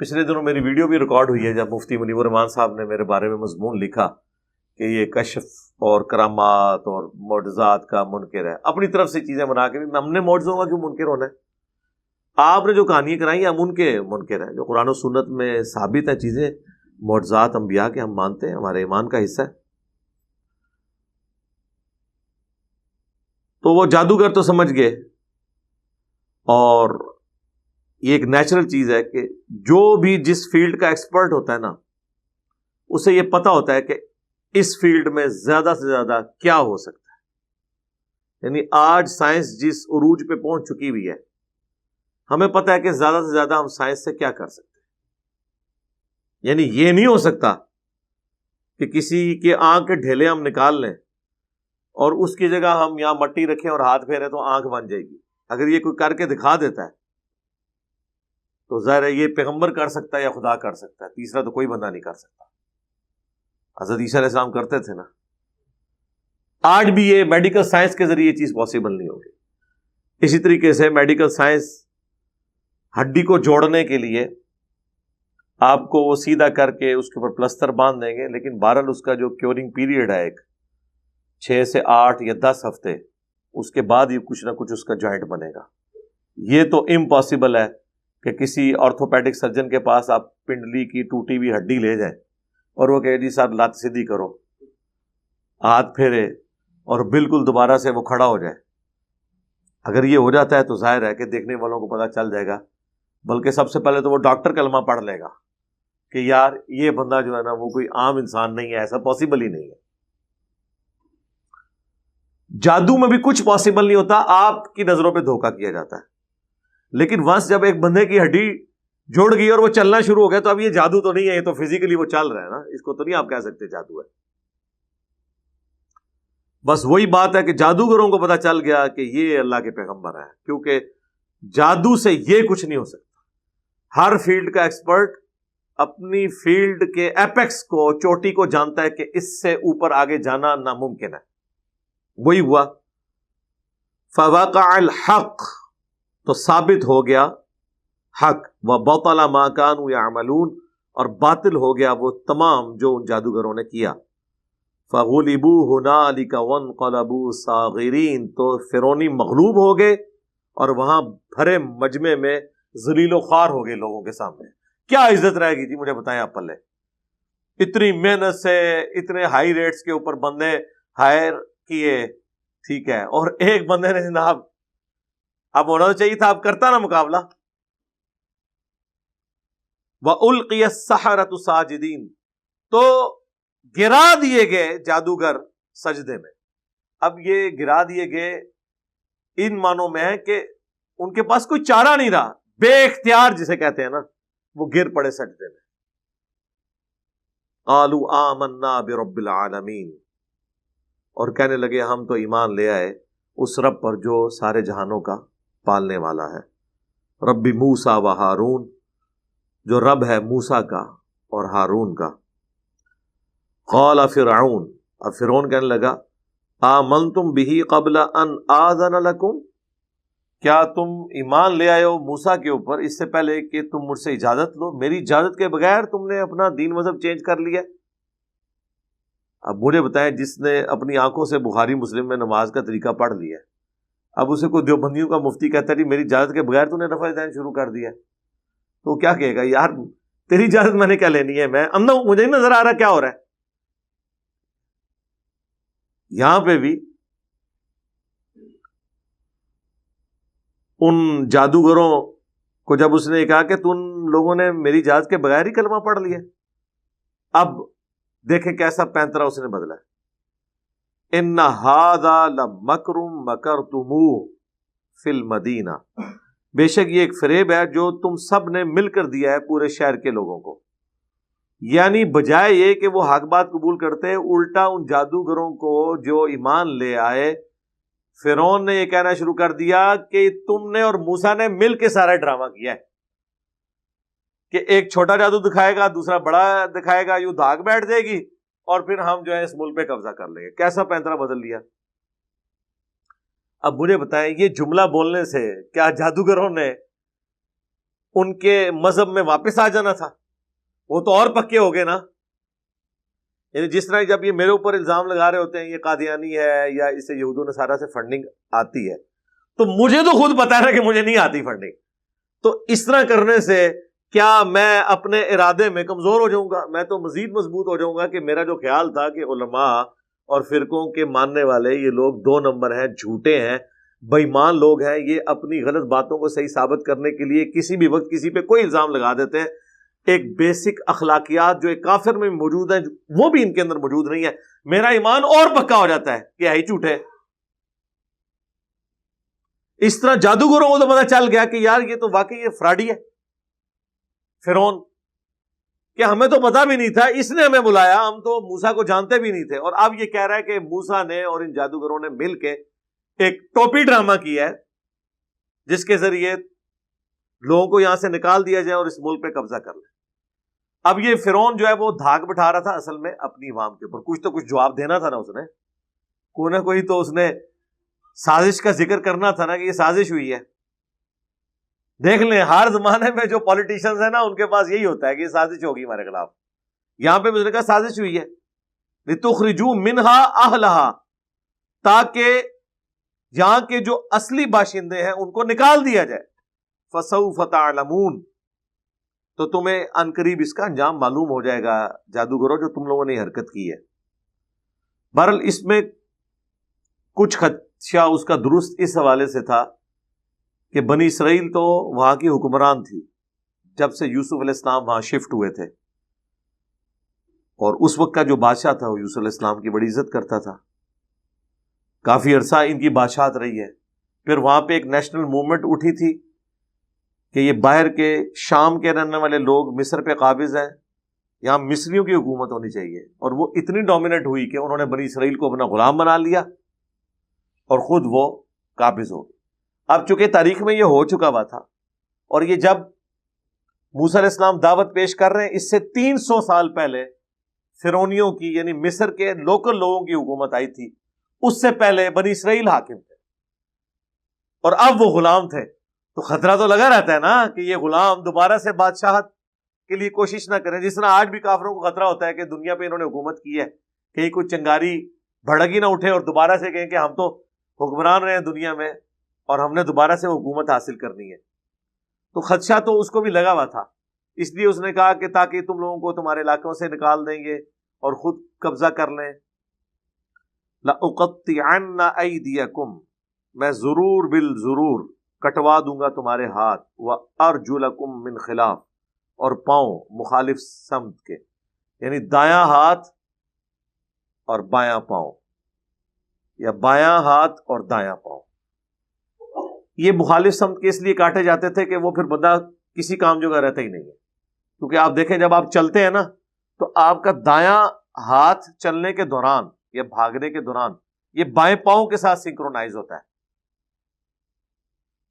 پچھلے دنوں میری ویڈیو بھی ریکارڈ ہوئی ہے جب مفتی منیب الرحمان صاحب نے میرے بارے میں مضمون لکھا کہ یہ کشف اور کرامات اور معجزات کا منکر ہے، اپنی طرف سے چیزیں بنا کے بھی ہم نے معجزوں کا کیوں منکر ہونا ہے؟ آپ نے جو کہانیاں کرائی ہیں ہم ان کے منکر ہیں، جو قرآن و سنت میں ثابت ہیں چیزیں، معجزات انبیاء کے ہم مانتے ہیں، ہمارے ایمان کا حصہ ہے۔ تو وہ جادوگر تو سمجھ گئے، اور یہ ایک نیچرل چیز ہے کہ جو بھی جس فیلڈ کا ایکسپرٹ ہوتا ہے نا، اسے یہ پتا ہوتا ہے کہ اس فیلڈ میں زیادہ سے زیادہ کیا ہو سکتا ہے۔ یعنی آج سائنس جس عروج پہ پہنچ چکی ہوئی ہے، ہمیں پتا ہے کہ زیادہ سے زیادہ ہم سائنس سے کیا کر سکتے ہیں۔ یعنی یہ نہیں ہو سکتا کہ کسی کے آنکھ کے ڈھیلے ہم نکال لیں اور اس کی جگہ ہم یہاں مٹی رکھیں اور ہاتھ پھیریں تو آنکھ بن جائے گی۔ اگر یہ کوئی کر کے دکھا دیتا ہے تو ظاہر ہے یہ پیغمبر کر سکتا ہے یا خدا کر سکتا ہے، تیسرا تو کوئی بندہ نہیں کر سکتا۔ حضرت عیسیٰ علیہ السلام کرتے تھے نا، آج بھی یہ میڈیکل سائنس کے ذریعے یہ چیز پاسبل نہیں ہوگی۔ اسی طریقے سے میڈیکل سائنس ہڈی کو جوڑنے کے لیے آپ کو وہ سیدھا کر کے اس کے اوپر پلستر باندھ دیں گے، لیکن بہرحال اس کا جو کیورنگ پیریڈ ہے ایک 6 سے 8 یا 10 ہفتے، اس کے بعد ہی کچھ نہ کچھ اس کا جوائنٹ بنے گا۔ یہ تو امپاسبل ہے کہ کسی آرتھوپیڈک سرجن کے پاس آپ پنڈلی کی ٹوٹی ہوئی ہڈی لے جائیں اور وہ کہے جی صاحب لات سیدھی کرو، ہاتھ پھیرے اور بالکل دوبارہ سے وہ کھڑا ہو جائے۔ اگر یہ ہو جاتا ہے تو ظاہر ہے کہ دیکھنے والوں کو پتہ چل جائے گا، بلکہ سب سے پہلے تو وہ ڈاکٹر کلمہ پڑھ لے گا کہ یار یہ بندہ جو ہے نا وہ کوئی عام انسان نہیں ہے، ایسا پاسبل ہی نہیں ہے۔ جادو میں بھی کچھ پاسبل نہیں ہوتا، آپ کی نظروں پہ دھوکہ کیا جاتا ہے۔ لیکن ونس جب ایک بندے کی ہڈی جوڑ گئی اور وہ چلنا شروع ہو گیا تو اب یہ جادو تو نہیں ہے، یہ تو فزیکلی وہ چل رہا ہے نا، اس کو تو نہیں آپ کہہ سکتے جادو ہے۔ بس وہی بات ہے کہ جادوگروں کو پتا چل گیا کہ یہ اللہ کے پیغمبر ہیں، کیونکہ جادو سے یہ کچھ نہیں ہو سکتا۔ ہر فیلڈ کا ایکسپرٹ اپنی فیلڈ کے ایپیکس کو، چوٹی کو جانتا ہے کہ اس سے اوپر آگے جانا ناممکن ہے۔ وہی ہوا، فَوَقَعَ الْحَقُّ، تو ثابت ہو گیا حق، وَبَطَلَ مَا كَانُوا يَعْمَلُونَ، اور باطل ہو گیا وہ تمام جو ان جادوگروں نے کیا۔ فَغُلِبُوا هُنَالِكَ وَانقَلَبُوا صَاغِرِينَ، تو فرعونی مغلوب ہو گئے اور وہاں بھرے مجمع میں ذلیل و خوار ہو گئے لوگوں کے سامنے۔ کیا عزت رہے گی جی، مجھے بتائیں آپ پلے؟ اتنی محنت سے اتنے ہائی ریٹس کے اوپر بندے ہائر کیے، ٹھیک ہے، اور ایک بندے نے جناب، اب ہونا تو چاہیے تھا، اب کرتا نا مقابلہ۔ وَأُلْقِيَ السَّحَرَةُ سَاجِدِينَ، تو گرا دیے گئے جادوگر سجدے میں۔ اب یہ گرا دیے گئے ان معنوں میں ہے کہ ان کے پاس کوئی چارہ نہیں رہا، بے اختیار جسے کہتے ہیں نا، وہ گر پڑے سجدے میں۔ قَالُوا آمَنَّا بِرَبِّ الْعَالَمِينَ، اور کہنے لگے ہم تو ایمان لے آئے اس رب پر جو سارے جہانوں کا پالنے والا ہے، رب موسیٰ و ہارون، جو رب ہے موسیٰ کا اور ہارون کا۔ قال فرعون، اب فرعون کہنے لگا آمنتم بہ قبل ان آذن لکم، کیا تم ایمان لے آئے ہو موسیٰ کے اوپر اس سے پہلے کہ تم مجھ سے اجازت لو؟ میری اجازت کے بغیر تم نے اپنا دین مذہب چینج کر لیا۔ اب مجھے بتائیں، جس نے اپنی آنکھوں سے بخاری مسلم میں نماز کا طریقہ پڑھ لیا، اب اسے کوئی دیوبندیوں کا مفتی کہتا ہے جی میری اجازت کے بغیر تو نے نفل دین شروع کر دیا، تو کیا کہے گا؟ یار تیری اجازت میں نے کیا لینی ہے، میں اندھا ہوں، مجھے نہیں نظر آ رہا کیا ہو رہا ہے۔ یہاں پہ بھی ان جادوگروں کو جب اس نے کہا کہ تم لوگوں نے میری اجازت کے بغیر ہی کلمہ پڑھ لیا، اب دیکھیں کیسا پینترا اس نے بدلا ہے۔ ان ھذا لمکر مکرتموہ فی المدینہ، بے شک یہ ایک فریب ہے جو تم سب نے مل کر دیا ہے پورے شہر کے لوگوں کو۔ یعنی بجائے یہ کہ وہ حق بات قبول کرتے، الٹا ان جادوگروں کو جو ایمان لے آئے، فرعون نے یہ کہنا شروع کر دیا کہ تم نے اور موسیٰ نے مل کے سارا ڈرامہ کیا ہے، کہ ایک چھوٹا جادو دکھائے گا، دوسرا بڑا دکھائے گا، یوں دھاگ بیٹھ جائے گی اور پھر ہم جو ہے اس ملک پہ قبضہ کر لیں گے۔ کیسا پینترا بدل لیا۔ اب مجھے بتائیں، یہ جملہ بولنے سے کیا جادوگروں نے ان کے مذہب میں واپس آ جانا تھا. وہ تو اور پکے ہو گئے نا. یعنی جس طرح جب یہ میرے اوپر الزام لگا رہے ہوتے ہیں یہ قادیانی ہے یا اسے یہود و نصارہ سے فنڈنگ آتی ہے, تو مجھے تو خود پتا ہے کہ مجھے نہیں آتی فنڈنگ. تو اس طرح کرنے سے کیا میں اپنے ارادے میں کمزور ہو جاؤں گا؟ میں تو مزید مضبوط ہو جاؤں گا کہ میرا جو خیال تھا کہ علماء اور فرقوں کے ماننے والے یہ لوگ 2 نمبر ہیں, جھوٹے ہیں, بے ایمان لوگ ہیں, یہ اپنی غلط باتوں کو صحیح ثابت کرنے کے لیے کسی بھی وقت کسی پہ کوئی الزام لگا دیتے ہیں. ایک بیسک اخلاقیات جو ایک کافر میں موجود ہیں وہ بھی ان کے اندر موجود نہیں ہے. میرا ایمان اور پکا ہو جاتا ہے کہ ہی جھوٹے. اس طرح جادوگروں کو تو پتا چل گیا کہ یار یہ تو واقعی یہ فراڈی ہے فرعون, کہ ہمیں تو پتا بھی نہیں تھا, اس نے ہمیں بلایا, ہم تو موسیٰ کو جانتے بھی نہیں تھے. اور اب یہ کہہ رہا ہے کہ موسیٰ نے اور ان جادوگروں نے مل کے ایک ٹوپی ڈرامہ کیا ہے جس کے ذریعے لوگوں کو یہاں سے نکال دیا جائے اور اس ملک پہ قبضہ کر لیں. اب یہ فرعون جو ہے وہ دھاک بٹھا رہا تھا اصل میں اپنی عوام کے اوپر, کچھ تو کچھ جواب دینا تھا نا اس نے, کوئی نہ کوئی تو اس نے سازش کا ذکر کرنا تھا نا کہ یہ سازش ہوئی ہے. دیکھ لیں ہر زمانے میں جو پولیٹیشنز ہیں نا ان کے پاس یہی ہوتا ہے کہ یہ سازش ہوگی ہمارے خلاف. یہاں پہ نے کہا سازش ہوئی ہے لِتُخْرِجُوا مِنْهَا أَهْلَهَا, تاکہ یہاں کے جو اصلی باشندے ہیں ان کو نکال دیا جائے. فَسَوْفَ تَعْلَمُونَ, تو تمہیں عنقریب اس کا انجام معلوم ہو جائے گا جادوگروں جو تم لوگوں نے حرکت کی ہے. بہرحال اس میں کچھ خدشہ اس کا درست اس حوالے سے تھا کہ بنی اسرائیل تو وہاں کی حکمران تھی جب سے یوسف علیہ السلام وہاں شفٹ ہوئے تھے, اور اس وقت کا جو بادشاہ تھا وہ یوسف علیہ السلام کی بڑی عزت کرتا تھا. کافی عرصہ ان کی بادشاہت رہی ہے. پھر وہاں پہ ایک نیشنل موومنٹ اٹھی تھی کہ یہ باہر کے شام کے رہنے والے لوگ مصر پہ قابض ہیں, یہاں مصریوں کی حکومت ہونی چاہیے. اور وہ اتنی ڈومیننٹ ہوئی کہ انہوں نے بنی اسرائیل کو اپنا غلام بنا لیا اور خود وہ قابض ہو گئے. اب چونکہ تاریخ میں یہ ہو چکا ہوا تھا, اور یہ جب موسیٰ علیہ السلام دعوت پیش کر رہے ہیں اس سے 300 سال پہلے فرعونیوں کی یعنی مصر کے لوکل لوگوں کی حکومت آئی تھی, اس سے پہلے بنی اسرائیل حاکم تھے اور اب وہ غلام تھے. تو خطرہ تو لگا رہتا ہے نا کہ یہ غلام دوبارہ سے بادشاہت کے لیے کوشش نہ کریں, جس طرح آج بھی کافروں کو خطرہ ہوتا ہے کہ دنیا پہ انہوں نے حکومت کی ہے, کہیں کوئی چنگاری بھڑک ہی نہ اٹھے اور دوبارہ سے کہیں کہ ہم تو حکمران رہے ہیں دنیا میں اور ہم نے دوبارہ سے حکومت حاصل کرنی ہے. تو خدشہ تو اس کو بھی لگا ہوا تھا, اس لیے اس نے کہا کہ تاکہ تم لوگوں کو تمہارے علاقوں سے نکال دیں گے اور خود قبضہ کر لیں. لَأُقَطِّعَنَّ أَيْدِيَكُمْ, میں ضرور بالضرور کٹوا دوں گا تمہارے ہاتھ, وَأَرْجُلَكُمْ مِنْ خِلَافٍ, اور پاؤں مخالف سمت کے, یعنی دایاں ہاتھ اور بایاں پاؤں, یا بایاں ہاتھ اور دایاں پاؤں. یہ مخالف سمت کے اس لیے کاٹے جاتے تھے کہ وہ پھر بندہ کسی کام جو کا رہتا ہی نہیں ہے. کیونکہ آپ دیکھیں جب آپ چلتے ہیں نا تو آپ کا دایاں ہاتھ چلنے کے دوران یا بھاگنے کے دوران یہ بائیں پاؤں کے ساتھ سنکرونائز ہوتا ہے,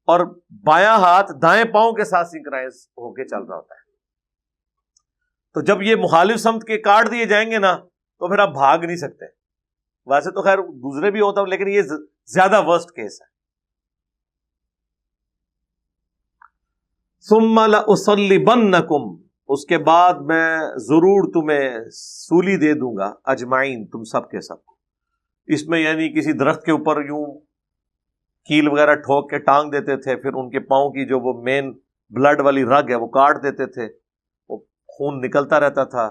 اور بایاں ہاتھ دائیں پاؤں کے ساتھ سنکرونائز ہو کے چل رہا ہوتا ہے. تو جب یہ مخالف سمت کے کاٹ دیے جائیں گے نا تو پھر آپ بھاگ نہیں سکتے. ویسے تو خیر دوسرے بھی ہوتا ہے لیکن یہ زیادہ ورسٹ کیس ہے. ثم لأصلبنکم, اس کے بعد میں ضرور تمہیں سولی دے دوں گا, اجمعین, تم سب کے سب. اس میں یعنی کسی درخت کے اوپر یوں کیل وغیرہ ٹھوک کے ٹانگ دیتے تھے, پھر ان کے پاؤں کی جو وہ مین بلڈ والی رگ ہے وہ کاٹ دیتے تھے, وہ خون نکلتا رہتا تھا,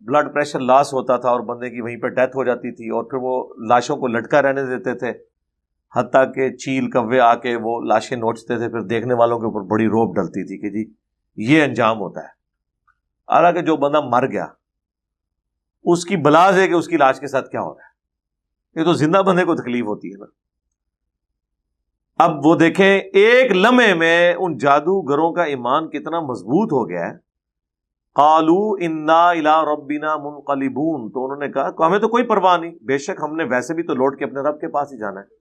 بلڈ پریشر لاس ہوتا تھا اور بندے کی وہیں پہ ڈیتھ ہو جاتی تھی, اور پھر وہ لاشوں کو لٹکا رہنے دیتے تھے حتیٰ کہ چیل کوے آ کے وہ لاشیں نوچتے تھے. پھر دیکھنے والوں کے اوپر بڑی روب ڈلتی تھی کہ جی یہ انجام ہوتا ہے. حالانکہ جو بندہ مر گیا اس کی بلاز ہے کہ اس کی لاش کے ساتھ کیا ہو رہا ہے, یہ تو زندہ بندے کو تکلیف ہوتی ہے نا. اب وہ دیکھیں ایک لمحے میں ان جادوگروں کا ایمان کتنا مضبوط ہو گیا ہے. قالوا انا الی ربنا منقلبون, تو انہوں نے کہا کہ ہمیں تو کوئی پرواہ نہیں, بے شک ہم نے ویسے بھی تو لوٹ کے اپنے رب کے پاس ہی جانا ہے.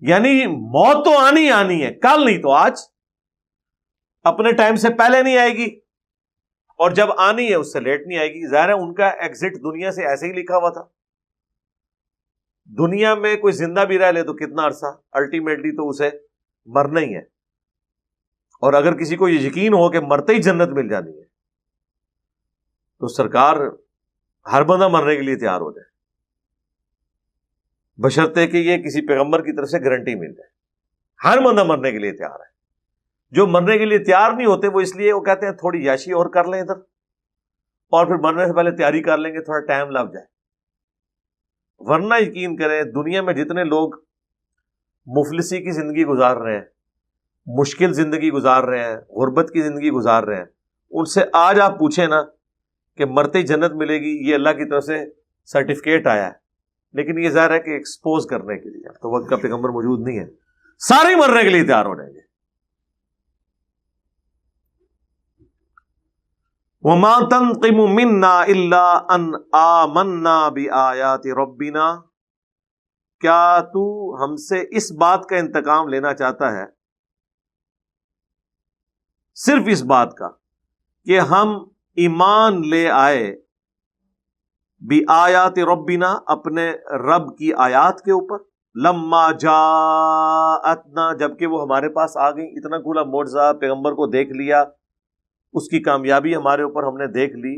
یعنی موت تو آنی ہے, کل نہیں تو آج, اپنے ٹائم سے پہلے نہیں آئے گی, اور جب آنی ہے اس سے لیٹ نہیں آئے گی. ظاہر ہے ان کا ایگزٹ دنیا سے ایسے ہی لکھا ہوا تھا. دنیا میں کوئی زندہ بھی رہ لے تو کتنا عرصہ, الٹیمیٹلی تو اسے مرنا ہی ہے. اور اگر کسی کو یہ یقین ہو کہ مرتے ہی جنت مل جانی ہے تو سرکار ہر بندہ مرنے کے لیے تیار ہو جائے، بشرطے کہ یہ کسی پیغمبر کی طرف سے گارنٹی مل جائے۔ ہر بندہ مرنے کے لیے تیار ہے۔ جو مرنے کے لیے تیار نہیں ہوتے وہ اس لیے وہ کہتے ہیں تھوڑی یاشی اور کر لیں ادھر، اور پھر مرنے سے پہلے تیاری کر لیں گے، تھوڑا ٹائم لگ جائے۔ ورنہ یقین کریں دنیا میں جتنے لوگ مفلسی کی زندگی گزار رہے ہیں، مشکل زندگی گزار رہے ہیں، غربت کی زندگی گزار رہے ہیں، ان سے آج آپ پوچھیں نا کہ مرتے ہی جنت ملے گی، یہ اللہ کی طرف سے سرٹیفکیٹ آیا ہے، لیکن یہ ظاہر ہے کہ ایکسپوز کرنے کے لیے تو وقت کا پیغمبر موجود نہیں ہے، سارے ہی مرنے کے لیے تیار ہو جائیں گے۔ وَمَا تَنْقِمُ مِنَّا إِلَّا أَنْ آمَنَّا بِآيَاتِ رَبِّنَا، کیا تو ہم سے اس بات کا انتقام لینا چاہتا ہے، صرف اس بات کا کہ ہم ایمان لے آئے بِآيَاتِ رَبِّنَا، اپنے رب کی آیات کے اوپر، لما جاءتنا، جبکہ وہ ہمارے پاس آ گئی، اتنا کھلا معجزہ پیغمبر کو دیکھ لیا، اس کی کامیابی ہمارے اوپر ہم نے دیکھ لی،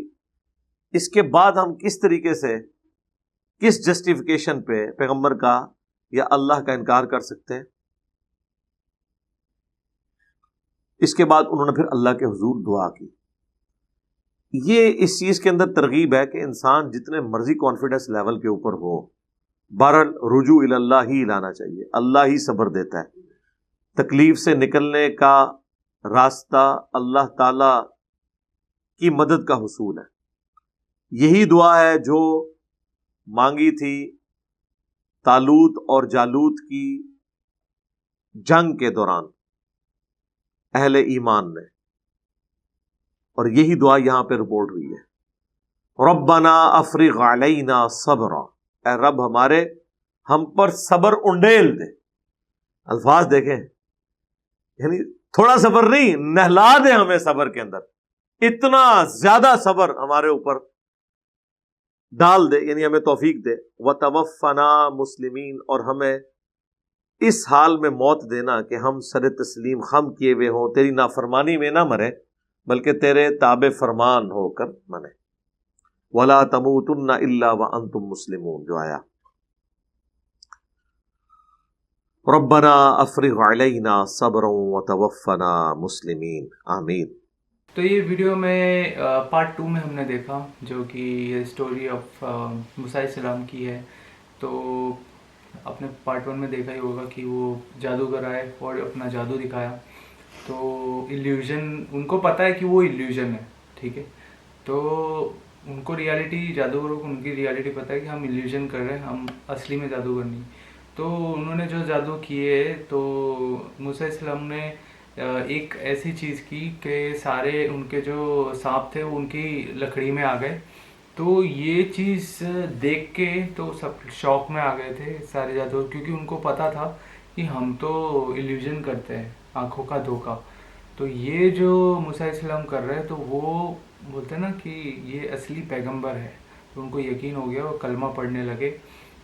اس کے بعد ہم کس طریقے سے، کس جسٹیفیکیشن پہ پیغمبر کا یا اللہ کا انکار کر سکتے ہیں؟ اس کے بعد انہوں نے پھر اللہ کے حضور دعا کی۔ یہ اس چیز کے اندر ترغیب ہے کہ انسان جتنے مرضی کانفیڈنس لیول کے اوپر ہو، بہرحال رجوع الی اللہ ہی لانا چاہیے، اللہ ہی صبر دیتا ہے۔ تکلیف سے نکلنے کا راستہ اللہ تعالی کی مدد کا حصول ہے۔ یہی دعا ہے جو مانگی تھی طالوت اور جالوت کی جنگ کے دوران اہل ایمان نے، اور یہی دعا یہاں پہ رپورٹ ہوئی ہے، ربنا افرغ علینا صبرا، اے رب ہمارے ہم پر صبر انڈیل دے۔ الفاظ دیکھیں، یعنی تھوڑا صبر نہیں، نہلا دے ہمیں صبر کے اندر، اتنا زیادہ صبر ہمارے اوپر ڈال دے، یعنی ہمیں توفیق دے۔ وتوفنا مسلمین، اور ہمیں اس حال میں موت دینا کہ ہم سر تسلیم خم کیے ہوئے ہوں، تیری نافرمانی میں نہ مرے بلکہ تیرے تابع فرمان ہو کر مرے۔ ولا تموتن الا وانتم مسلمون، جو آیا ربنا افرغ علینا صبرا وتوفنا مسلمین، آمین۔ تو یہ ویڈیو میں پارٹ 2 میں ہم نے دیکھا جو کہ یہ اسٹوری آف موسیٰ علیہ السلام کی ہے۔ تو آپ نے پارٹ 1 میں دیکھا ہی ہوگا کہ وہ جادوگر آئے اور اپنا جادو دکھایا، تو ایلیوژن، ان کو پتہ ہے کہ وہ ایلیوژن ہے، ٹھیک ہے، تو ان کو ریالٹی، جادوگروں کو ان کی ریالٹی پتہ ہے کہ ہم ایلیوژن کر رہے ہیں، ہم اصلی میں جادوگر نہیں۔ تو انہوں نے جو جادو کیے تو موسیٰ علیہ السلام نے ایک ایسی چیز کی کہ سارے ان کے جو سانپ تھے وہ ان کی لکڑی میں آ گئے۔ تو یہ چیز دیکھ کے تو سب شوق میں آ گئے تھے سارے جادوگر، کیونکہ ان کو پتا تھا کہ ہم تو ایلیوژن کرتے ہیں، آنکھوں کا دھوکہ۔ تو یہ جو موسیٰ علیہ السلام کر رہے تو وہ بولتے ہیں نا کہ یہ اصلی پیغمبر ہے، تو ان کو یقین ہو گیا، وہ کلمہ پڑھنے لگے۔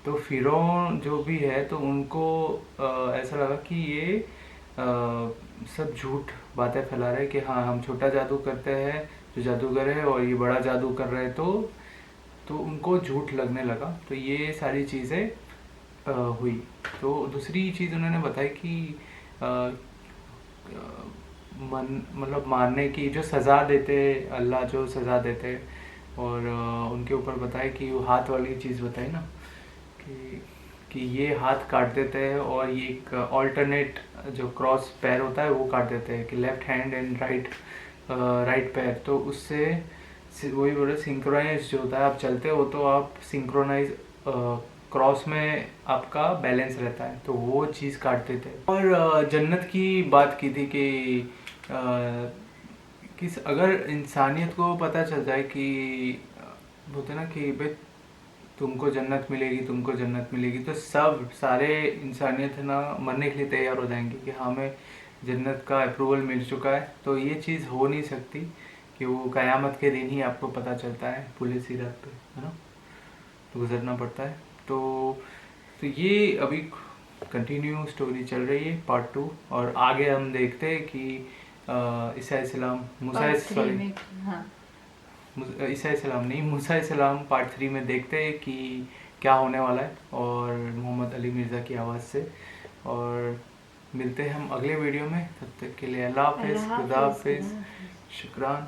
تو فرعون جو بھی ہے تو ان کو ایسا لگا کہ یہ سب جھوٹ باتیں پھیلا رہے کہ ہاں ہم چھوٹا جادو کرتے ہیں جو جادوگر ہے اور یہ بڑا جادو کر رہے، تو ان کو جھوٹ لگنے لگا۔ تو یہ ساری چیزیں ہوئی۔ تو دوسری چیز انہوں نے بتائی کہ مطلب مارنے کی جو سزا دیتے اللہ، جو سزا دیتے، اور ان کے اوپر بتائے کہ وہ ہاتھ والی چیز بتائی نا کہ یہ ہاتھ کاٹ دیتے ہیں، اور یہ ایک آلٹرنیٹ جو کراس پیر ہوتا ہے وہ کاٹ دیتے ہیں کہ لیفٹ ہینڈ اینڈ رائٹ پیر، تو اس سے وہی بولے سنکرونائز جو ہوتا ہے، آپ چلتے ہو تو آپ سنکرونائز کراس میں آپ کا بیلنس رہتا ہے، تو وہ چیز کاٹتے تھے۔ اور جنت کی بات کی تھی کہ اگر انسانیت کو پتہ چل جائے کہ بولتے نا کہ بھائی تم کو جنت ملے گی، تم کو جنت ملے گی، تو سارے انسانیت ہے نا مرنے کے لیے تیار ہو جائیں گے کہ ہمیں جنت کا اپروول مل چکا ہے۔ تو یہ چیز ہو نہیں سکتی کہ وہ قیامت کے دن ہی آپ کو پتہ چلتا ہے، پولیس سیرت پہ ہے نا، تو گزرنا پڑتا ہے۔ تو یہ ابھی کنٹینیو اسٹوری چل رہی ہے پارٹ 2، اور آگے ہم دیکھتے ہیں کہ عیسیٰ السلام عیسیٰ السلام نہیں موسیٰ السلام پارٹ 3 میں دیکھتے ہیں کہ کیا ہونے والا ہے، اور محمد علی مرزا کی آواز سے. اور ملتے ہیں ہم اگلے ویڈیو میں، تب تک کے لیے اللہ حافظ، خدا حافظ، شکران.